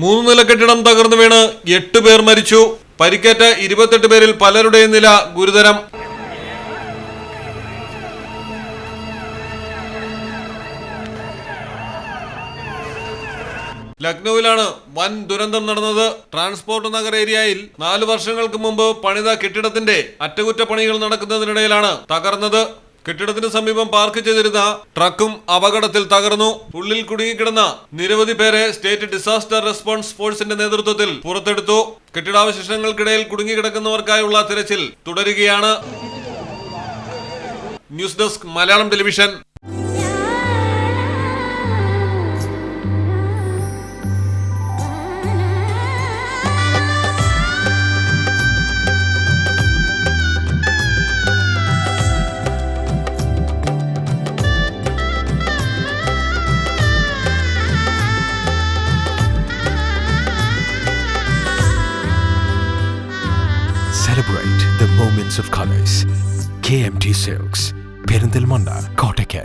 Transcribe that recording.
3 നില കെട്ടിടം തകർന്നു വീണ് 8 പേർ മരിച്ചു. പരിക്കേറ്റ 28 പേരിൽ പലരുടെയും നില ഗുരുതരം. ലക്നൌവിലാണ് വൻ ദുരന്തം നടന്നത്. ട്രാൻസ്പോർട്ട് നഗർ ഏരിയയിൽ 4 വർഷങ്ങൾക്ക് മുമ്പ് പണിത കെട്ടിടത്തിന്റെ അറ്റകുറ്റപ്പണികൾ നടക്കുന്നതിനിടയിലാണ് തകർന്നത്. കെട്ടിടത്തിന് സമീപം പാർക്ക് ചെയ്തിരുന്ന ട്രക്കും അപകടത്തിൽ തകർന്നു. ഉള്ളിൽ കുടുങ്ങിക്കിടന്ന നിരവധി പേരെ സ്റ്റേറ്റ് ഡിസാസ്റ്റർ റെസ്പോൺസ് ഫോഴ്സിന്റെ നേതൃത്വത്തിൽ പുറത്തെടുത്തു. കെട്ടിടാവശിഷ്ടങ്ങൾക്കിടയിൽ കുടുങ്ങിക്കിടക്കുന്നവർക്കായുള്ള തിരച്ചിൽ തുടരുകയാണ്. News desk Malayalam television. Celebrate the moments of colors. KMT Silks, Perindalmanda, Kottakkal.